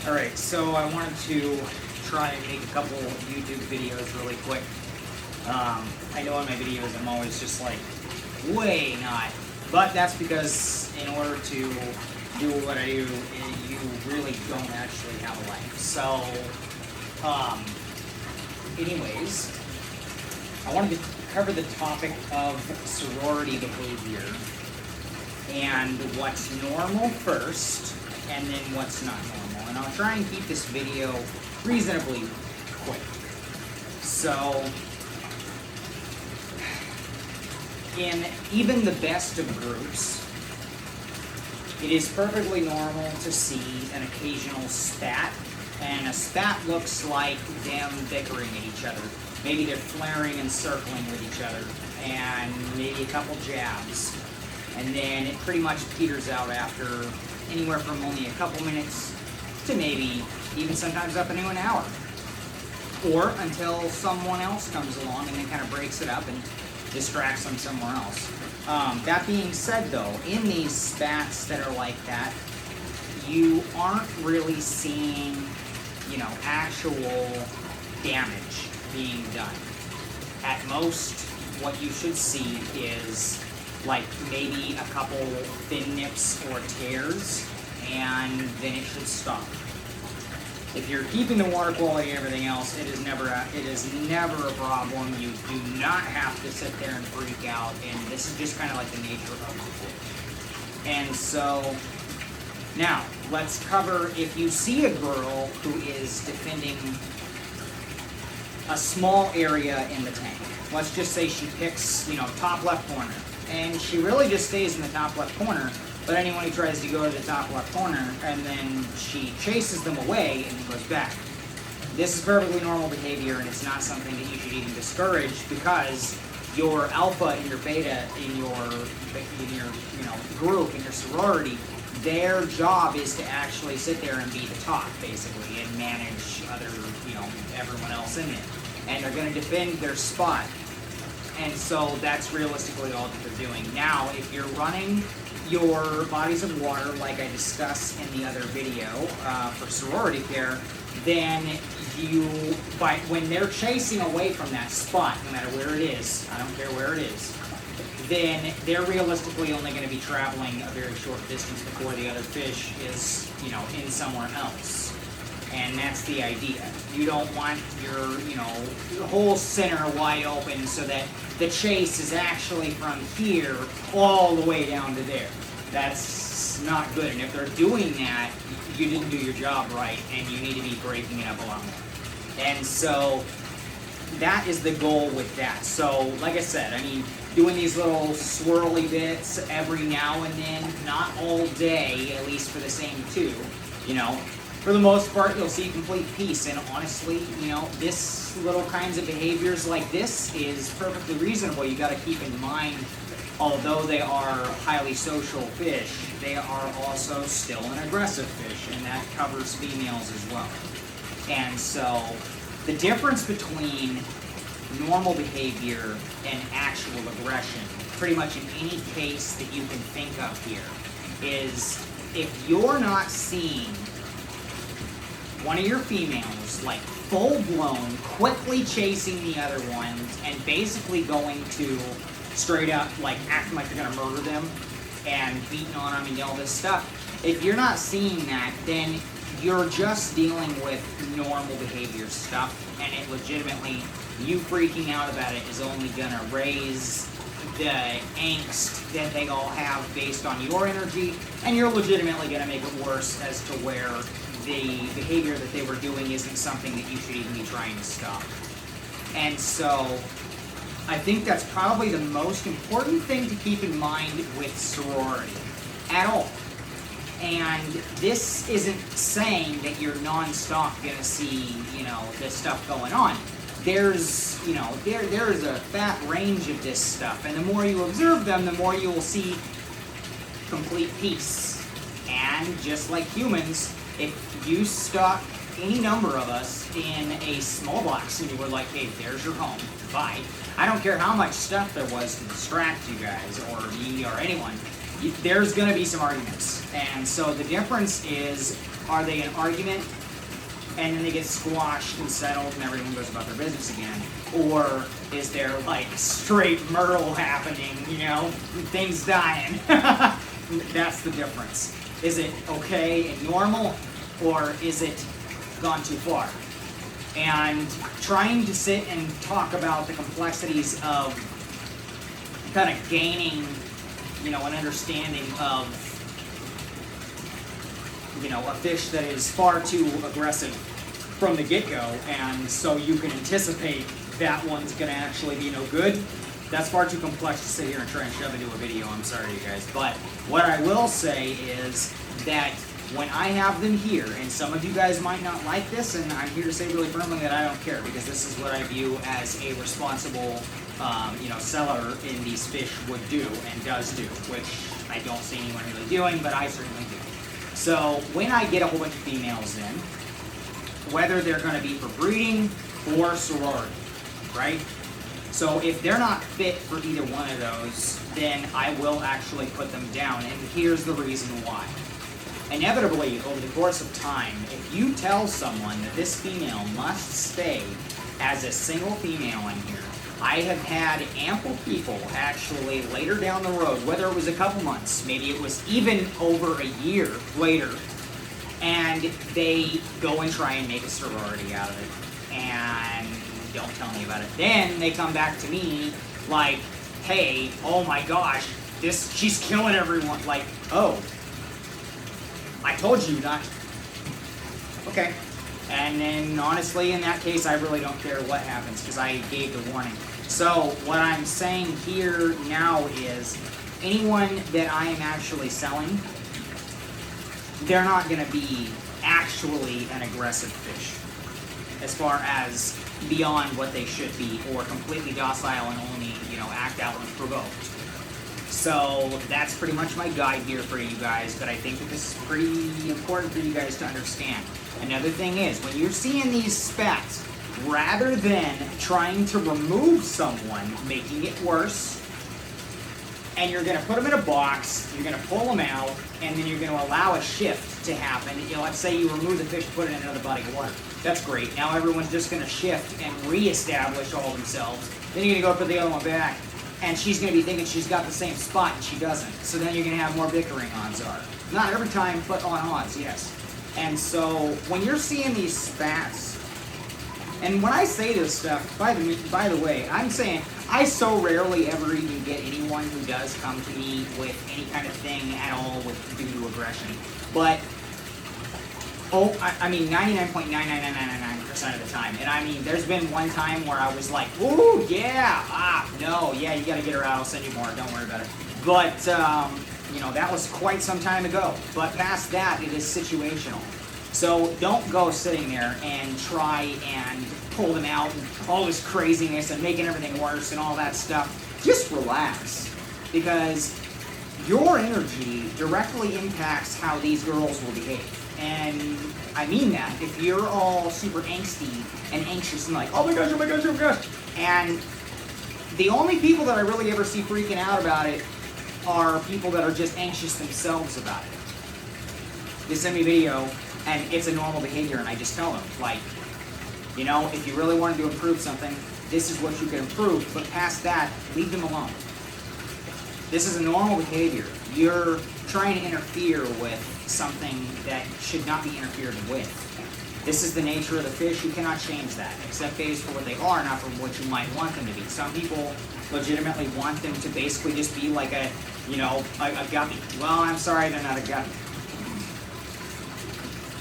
Alright, so I wanted to try and make a couple YouTube videos really quick. I know in my videos I'm always just like, way not. But that's because in order to do what I do, you really don't actually have a life. So, anyways, I wanted to cover the topic of sorority behavior and what's normal first, and then what's not normal. And I'll try and keep this video reasonably quick. So, in even the best of groups, it is perfectly normal to see an occasional spat, and a spat looks like them bickering at each other. Maybe they're flaring and circling with each other, and maybe a couple jabs. And then it pretty much peters out after anywhere from only a couple minutes to maybe even sometimes up into an hour. Or until someone else comes along and then kind of breaks it up and distracts them somewhere else. That being said though, in these spats that are like that, you aren't really seeing, actual damage being done. At most, what you should see is like maybe a couple thin nips or tears, and then it should stop. If you're keeping the water quality and everything else, it is never a problem. You do not have to sit there and freak out, and this is just kind of like the nature of it. And so, now, let's cover, if you see a girl who is defending a small area in the tank, let's just say she picks, top left corner, and she really just stays in the top left corner, but anyone who tries to go to the top left corner, and then she chases them away and then goes back. This is perfectly normal behavior, and it's not something that you should even discourage, because your alpha and your beta in your group, in your sorority, their job is to actually sit there and be the top, basically, and manage everyone else in it. And they're going to defend their spot. And so that's realistically all that they're doing. Now, if you're running your bodies of water, like I discussed in the other video for sorority care, then when they're chasing away from that spot, no matter where it is, I don't care where it is, then they're realistically only going to be traveling a very short distance before the other fish is, in somewhere else. And that's the idea. You don't want your whole center wide open so that the chase is actually from here all the way down to there. That's not good. And if they're doing that, you didn't do your job right, and you need to be breaking it up a lot more. And so that is the goal with that. So, like I said, doing these little swirly bits every now and then, not all day, at least for the same two, for the most part, you'll see complete peace. And honestly, this little kinds of behaviors like this is perfectly reasonable. You got to keep in mind, although they are highly social fish, they are also still an aggressive fish, and that covers females as well. And so, the difference between normal behavior and actual aggression, pretty much in any case that you can think of here, is if you're not seeing one of your females, like full-blown, quickly chasing the other ones, and basically going to straight up, like, acting like you're gonna murder them, and beating on them and all this stuff, if you're not seeing that, then you're just dealing with normal behavior stuff, and it legitimately, you freaking out about it is only gonna raise the angst that they all have based on your energy, and you're legitimately gonna make it worse as to where the behavior that they were doing isn't something that you should even be trying to stop. And so, I think that's probably the most important thing to keep in mind with sorority at all. And this isn't saying that you're non-stop gonna see, this stuff going on. There's, there is a fat range of this stuff, and the more you observe them, the more you will see complete peace. And just like humans, if you stuck any number of us in a small box and you were like, hey, there's your home, bye. I don't care how much stuff there was to distract you guys or me or anyone, there's going to be some arguments. And so the difference is, are they an argument and then they get squashed and settled and everyone goes about their business again? Or is there like straight murder happening, you know, things dying? That's the difference. Is it okay and normal, or is it gone too far? And trying to sit and talk about the complexities of kind of gaining, you know, an understanding of, you know, a fish that is far too aggressive from the get-go, and so you can anticipate that one's going to actually be no good. That's far too complex to sit here and try and shove into a video. I'm sorry, you guys. But what I will say is that when I have them here, and some of you guys might not like this, and I'm here to say really firmly that I don't care, because this is what I view as a responsible, you know, seller in these fish would do and does do, which I don't see anyone really doing, but I certainly do. So when I get a whole bunch of females in, whether they're going to be for breeding or sorority, right? So if they're not fit for either one of those, then I will actually put them down, and here's the reason why. Inevitably, over the course of time, if you tell someone that this female must stay as a single female in here, I have had ample people actually later down the road, whether it was a couple months, maybe it was even over a year later, and they go and try and make a sorority out of it, and don't tell me about it. Then they come back to me like, hey, oh my gosh, she's killing everyone. Like, oh, I told you not to. Okay. And then honestly, in that case, I really don't care what happens because I gave the warning. So what I'm saying here now is anyone that I am actually selling, they're not going to be actually an aggressive fish as far as beyond what they should be, or completely docile and only, you know, act out when provoked. So that's pretty much my guide here for you guys, but I think that this is pretty important for you guys to understand. Another thing is, when you're seeing these spats, rather than trying to remove someone, making it worse, and you're going to put them in a box, you're going to pull them out, and then you're going to allow a shift to happen. You know, let's say you remove the fish, put it in another body of water. That's great. Now everyone's just going to shift and reestablish all themselves. Then you're going to go put the other one back, and she's going to be thinking she's got the same spot, and she doesn't. So then you're going to have more bickering, odds are. Not every time, but on odds, yes. And so when you're seeing these spats, and when I say this stuff, by the way, I'm saying I so rarely ever even get anyone who does come to me with any kind of thing at all with due to aggression. But, I mean 99.99999% of the time. And I mean, there's been one time where I was like, ooh, yeah, no, yeah, you gotta get her out, I'll send you more, don't worry about it. But, you know, that was quite some time ago. But past that, it is situational. So don't go sitting there and try and pull them out and all this craziness and making everything worse and all that stuff. Just relax, because your energy directly impacts how these girls will behave. And I mean that. If you're all super angsty and anxious and like, oh my gosh, oh my gosh, oh my gosh. And the only people that I really ever see freaking out about it are people that are just anxious themselves about it. They send me a video and it's a normal behavior, and I just tell them, like, you know, if you really wanted to improve something, this is what you can improve, but past that, leave them alone. This is a normal behavior. You're trying to interfere with something that should not be interfered with. This is the nature of the fish. You cannot change that. Accept phase for what they are, not for what you might want them to be. Some people legitimately want them to basically just be like a, you know, a guppy. Well, I'm sorry, they're not a guppy.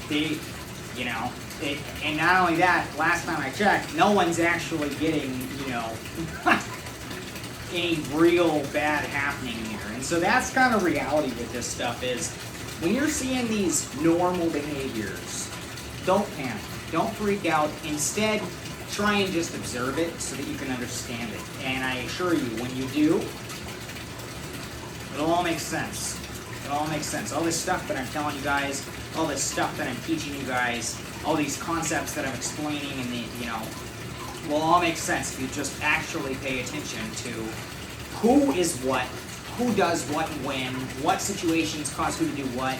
You know, and not only that, last time I checked, no one's actually getting, you know, any real bad happening here. And so that's kind of reality with this stuff is, when you're seeing these normal behaviors, don't panic, don't freak out. Instead, try and just observe it so that you can understand it. And I assure you, when you do, it'll all make sense. It all makes sense. All this stuff that I'm telling you guys, all this stuff that I'm teaching you guys, all these concepts that I'm explaining, and will all make sense if you just actually pay attention to who is what, who does what when, what situations cause who to do what,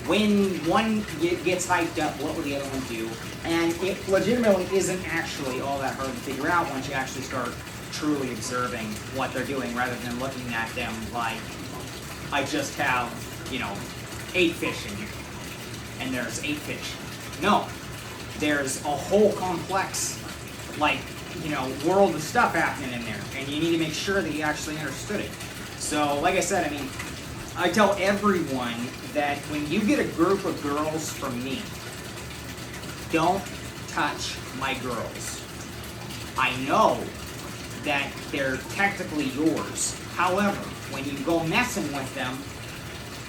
when one gets hyped up, what will the other one do, and it legitimately isn't actually all that hard to figure out once you actually start truly observing what they're doing rather than looking at them like, I just have, 8 fish in here, and there's 8 fish. No, there's a whole complex, world of stuff happening in there, and you need to make sure that you actually understood it. So, like I said, I tell everyone that when you get a group of girls from me, don't touch my girls. I know that they're technically yours. However, when you go messing with them,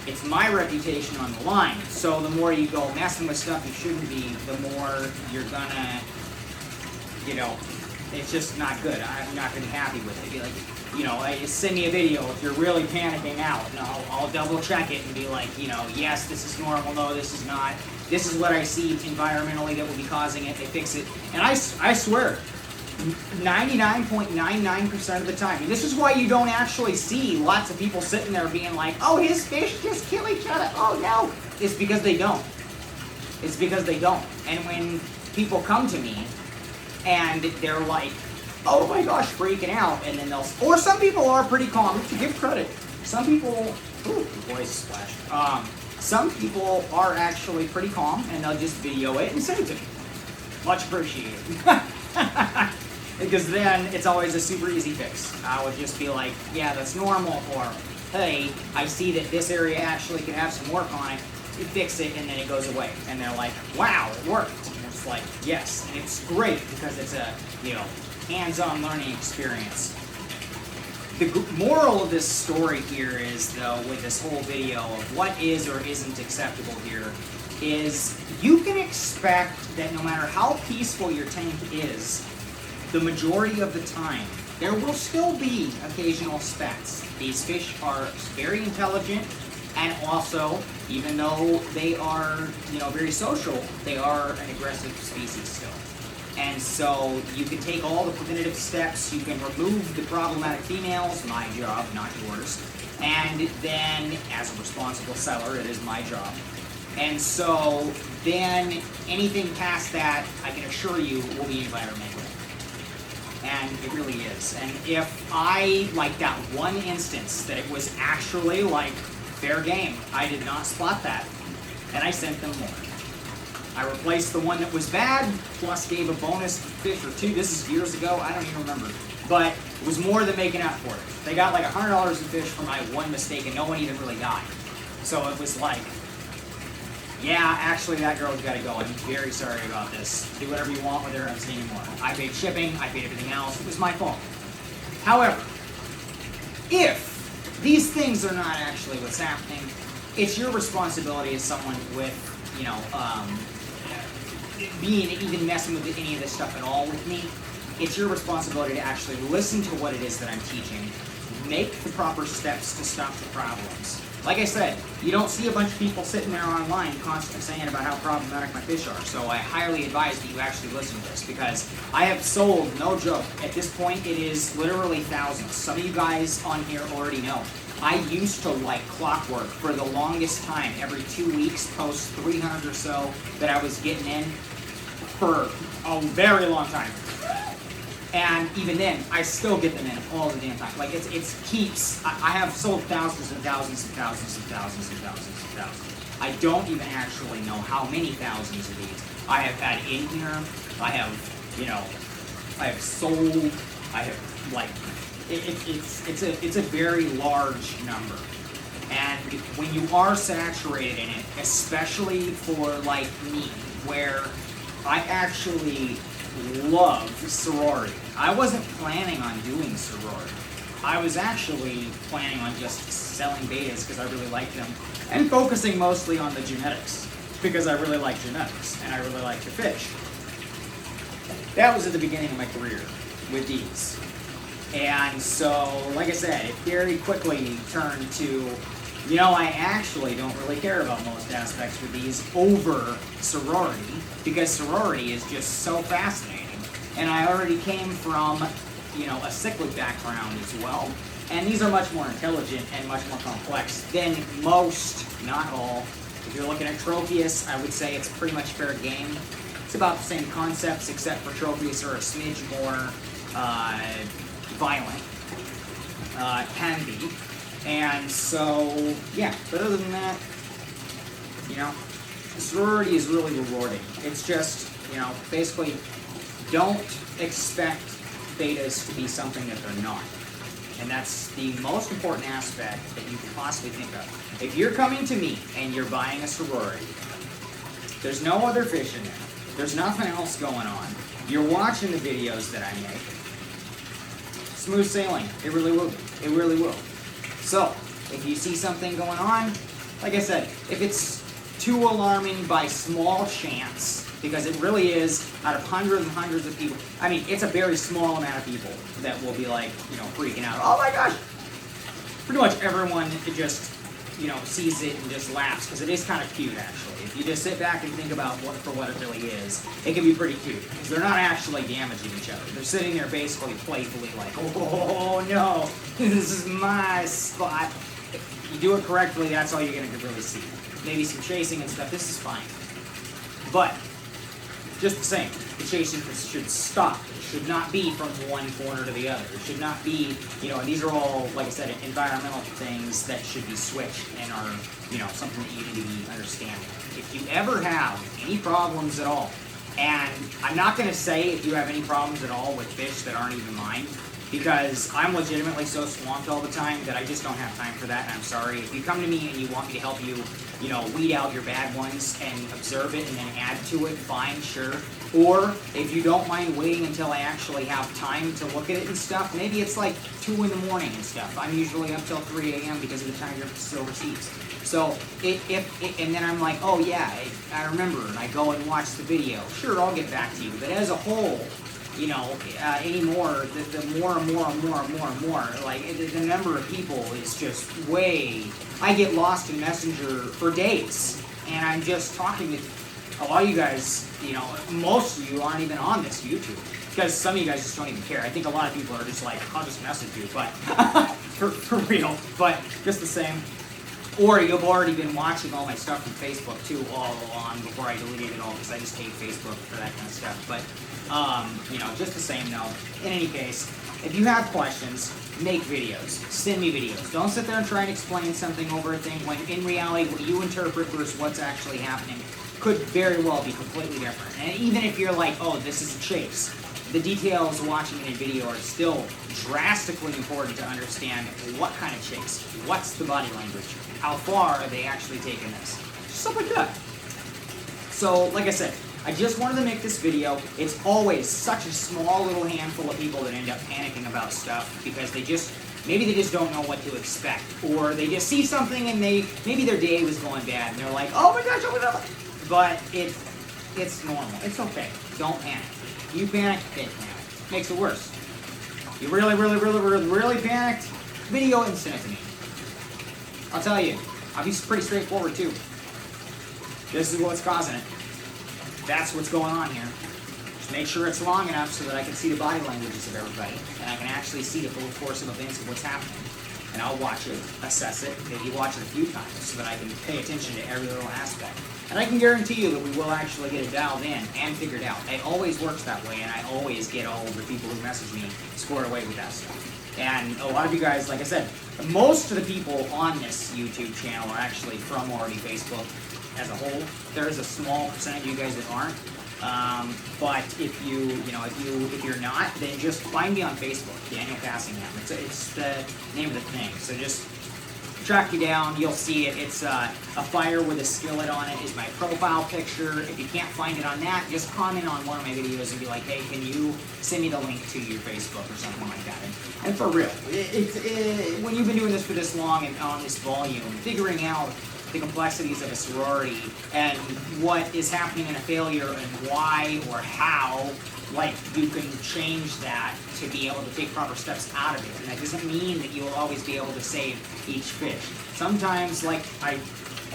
it's my reputation on the line. So the more you go messing with stuff you shouldn't be, the more you're gonna, it's just not good. I'm not gonna be happy with it. Be like, send me a video if you're really panicking out, and I'll double check it and be like, yes, this is normal, no, this is not. This is what I see environmentally that will be causing it. They fix it. And I swear, 99.99% of the time. And this is why you don't actually see lots of people sitting there being like, oh, his fish just kill each other. Oh, no. It's because they don't. It's because they don't. And when people come to me and they're like, oh my gosh, freaking out, and then or some people are pretty calm, to give credit. Some people, ooh, the voice splashed. Some people are actually pretty calm, and they'll just video it and send it to me. Much appreciated. Because then it's always a super easy fix. I would just be like, yeah, that's normal, or hey, I see that this area actually could have some work on it. You fix it, and then it goes away. And they're like, wow, it worked. And it's like, yes, and it's great because it's a, hands-on learning experience. The moral of this story here is, though, with this whole video of what is or isn't acceptable here, is you can expect that no matter how peaceful your tank is, the majority of the time, there will still be occasional specks. These fish are very intelligent, and also, even though they are, very social, they are an aggressive species still. And so you can take all the preventative steps, you can remove the problematic females, my job, not yours, and then, as a responsible seller, it is my job. And so then anything past that, I can assure you, will be environmental. And it really is. And if I, that one instance that it was actually fair game, I did not spot that, and I sent them more. I replaced the one that was bad, plus gave a bonus fish or two. This is years ago, I don't even remember. But it was more than making up for it. They got $100 in fish for my one mistake, and no one even really died. So it was yeah, actually that girl's got to go. I'm very sorry about this. Do whatever you want with her, I'm seeing more. I paid shipping, I paid everything else. It was my fault. However, if these things are not actually what's happening, it's your responsibility as someone with, being even messing with any of this stuff at all with me, it's your responsibility to actually listen to what it is that I'm teaching, make the proper steps to stop the problems. Like I said, you don't see a bunch of people sitting there online constantly saying about how problematic my fish are, so I highly advise that you actually listen to this, because I have sold, no joke, at this point it is literally thousands. Some of you guys on here already know. I used to, clockwork, for the longest time, every 2 weeks, post 300 or so that I was getting in for a very long time. And even then, I still get them in all the damn time. It keeps, I have sold thousands and thousands and thousands and thousands and thousands and thousands. I don't even actually know how many thousands of these I have had in here. I have, I have sold, I have, it's a very large number. And when you are saturated in it, especially for me, where I actually love sorority. I wasn't planning on doing sorority. I was actually planning on just selling betas because I really liked them, and focusing mostly on the genetics because I really like genetics and I really like to fish. That was at the beginning of my career with these. And so, like I said, it very quickly turned to You know, I actually don't really care about most aspects with these over sorority, because sorority is just so fascinating. And I already came from, you know, a cyclic background as well. And these are much more intelligent and much more complex than most, not all. If you're looking at Tropius, I would say it's pretty much fair game. It's about the same concepts, except for Tropius are a smidge more violent, can be. And so, yeah, but other than that, you know, sorority is really rewarding. It's just, you know, basically don't expect betas to be something that they're not. And that's the most important aspect that you can possibly think of. If you're coming to me and you're buying a sorority, there's no other fish in there. There's nothing else going on. You're watching the videos that I make. Smooth sailing. It really will be. It really will. So, if you see something going on, like I said, if it's too alarming by small chance, because it really is, out of hundreds and hundreds of people, I mean, it's a very small amount of people that will be like, you know, freaking out. Oh my gosh! Pretty much everyone just, you know, sees it and just laughs, because it is kind of cute, actually. If you just sit back and think about what it really is, it can be pretty cute, because they're not actually damaging each other. They're sitting there basically playfully like, oh no, this is my spot. If you do it correctly, that's all you're going to really see. Maybe some chasing and stuff, this is fine. But, just the same, the chasing should stop. It should not be from one corner to the other. It should not be, you know, and these are all, like I said, environmental things that should be switched and are, you know, something that you need to be understanding. If you ever have any problems at all, and I'm not going to say if you have any problems at all with fish that aren't even mine, because I'm legitimately so swamped all the time that I just don't have time for that, and I'm sorry. If you come to me and you want me to help you, you know, weed out your bad ones and observe it and then add to it, fine, sure. Or if you don't mind waiting until I actually have time to look at it and stuff, maybe it's like 2 in the morning and stuff. I'm usually up till 3 a.m. because of the time you're still overseas. So, and then I'm like, oh yeah, I remember, and I go and watch the video. Sure, I'll get back to you. But as a whole, you know, anymore, the more and more and more and more and more, like, the number of people is just way, I get lost in Messenger for days, and I'm just talking to a lot of you guys, you know, most of you aren't even on this YouTube, because some of you guys just don't even care. I think a lot of people are just like, I'll just message you, but, for real, but just the same. Or you've already been watching all my stuff from Facebook too all along before I deleted it all, because I just hate Facebook for that kind of stuff. But, you know, just the same though. In any case, if you have questions, make videos. Send me videos. Don't sit there and try and explain something over a thing when in reality what you interpret versus what's actually happening could very well be completely different. And even if you're like, oh, this is a chase, the details watching in a video are still drastically important to understand what kind of chase, what's the body language, how far are they actually taking this, stuff like that. So, like I said, I just wanted to make this video. It's always such a small little handful of people that end up panicking about stuff because maybe they just don't know what to expect, or they just see something and maybe their day was going bad and they're like, oh my gosh, oh my god. But it's normal. It's okay. Don't panic. You panic, they panic. Makes it worse. You really panicked, video and send it to me. I'll tell you, I'll be pretty straightforward too. This is what's causing it. That's what's going on here. Just make sure it's long enough so that I can see the body languages of everybody, and I can actually see the full course of events of what's happening. And I'll watch it, assess it, maybe watch it a few times so that I can pay attention to every little aspect. And I can guarantee you that we will actually get it dialed in and figured out. It always works that way, and I always get all of the people who message me squared away with that stuff. And a lot of you guys, like I said, most of the people on this YouTube channel are actually from already Facebook as a whole. There is a small percentage of you guys that aren't. But if you're not, then just find me on Facebook, Daniel Cassingham. It's the name of the thing. So just track me down, you'll see it. It's a fire with a skillet on it is my profile picture. If you can't find it on that, just comment on one of my videos and be like, hey, can you send me the link to your Facebook or something like that. And for real, when you've been doing this for this long and on this volume, figuring out the complexities of a sorority and what is happening in a failure and why or how like, you can change that to be able to take proper steps out of it. And that doesn't mean that you will always be able to save each fish. Sometimes, like I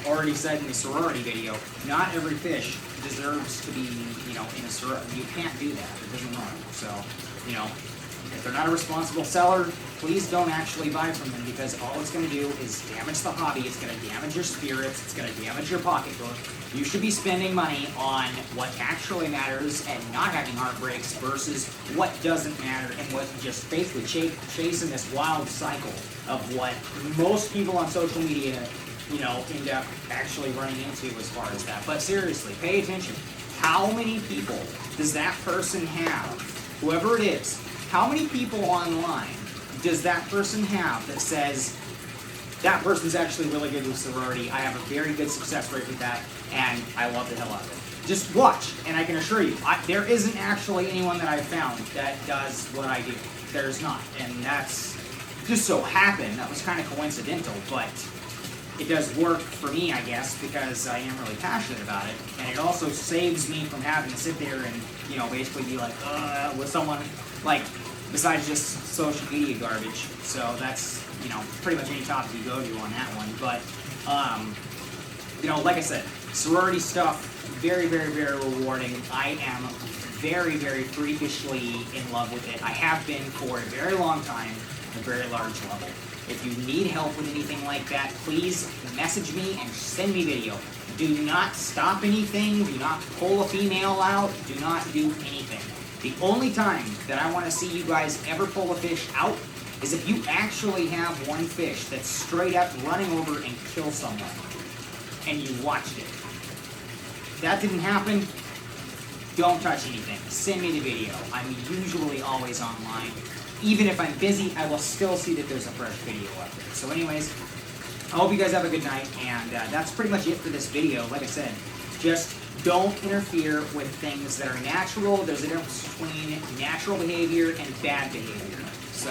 already said in the sorority video, not every fish deserves to be, you know, in a sorority. You can't do that. It doesn't work. So, you know, if they're not a responsible seller, please don't actually buy from them, because all it's going to do is damage the hobby. It's going to damage your spirits. It's going to damage your pocketbook. You should be spending money on what actually matters and not having heartbreaks versus what doesn't matter and what just basically chasing this wild cycle of what most people on social media, you know, end up actually running into as far as that. But seriously, pay attention. How many people does that person have, whoever it is, how many people online does that person have that says, that person's actually really good with sorority, I have a very good success rate with that, and I love the hell out of it? Just watch, and I can assure you, there isn't actually anyone that I've found that does what I do. There's not, and that's just so happened. That was kind of coincidental, but it does work for me, I guess, because I am really passionate about it, and it also saves me from having to sit there and, you know, basically be like, with someone, like, besides just social media garbage. So that's, you know, pretty much any topic you go to on that one. But, you know, like I said, sorority stuff, very, very, very rewarding. I am very, very freakishly in love with it. I have been for a very long time, at a very large level. If you need help with anything like that, please message me and send me video. Do not stop anything. Do not pull a female out. Do not do anything. The only time that I want to see you guys ever pull a fish out is if you actually have one fish that's straight up running over and kill someone, and you watched it. If that didn't happen, don't touch anything. Send me the video. I'm usually always online. Even if I'm busy, I will still see that there's a fresh video up there. So anyways, I hope you guys have a good night, and that's pretty much it for this video. Like I said, just don't interfere with things that are natural. There's a difference between natural behavior and bad behavior. So,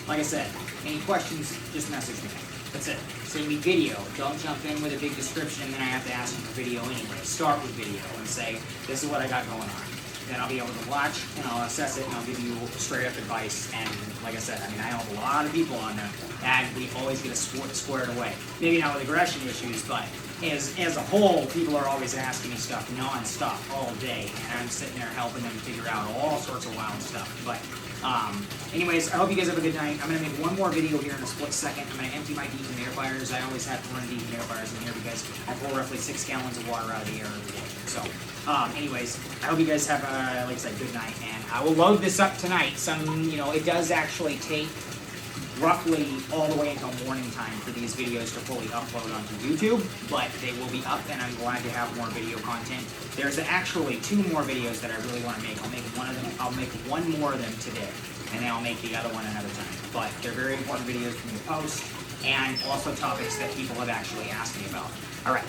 like I said, any questions, just message me. That's it. Send me video. Don't jump in with a big description and then I have to ask you for video anyway. Start with video and say, this is what I got going on. Then I'll be able to watch and I'll assess it and I'll give you straight up advice. And like I said, I mean, I help a lot of people on there, and we always get it squared away. Maybe not with aggression issues, but as a whole, people are always asking me stuff non-stop all day, and I'm sitting there helping them figure out all sorts of wild stuff. But anyways, I hope you guys have a good night. I'm going to make one more video here in a split second. I'm going to empty my dehumidifiers. I always have to run dehumidifiers in here because I pull roughly 6 gallons of water out of the air every day. So anyways, I hope you guys have a, like I said, good night, and I will load this up tonight. You know, it does actually take roughly all the way until morning time for these videos to fully upload onto YouTube, but they will be up, and I'm glad to have more video content. There's actually 2 more videos that I really want to make. I'll make one more of them today, and then I'll make the other one another time. But they're very important videos for me to post, and also topics that people have actually asked me about. All right.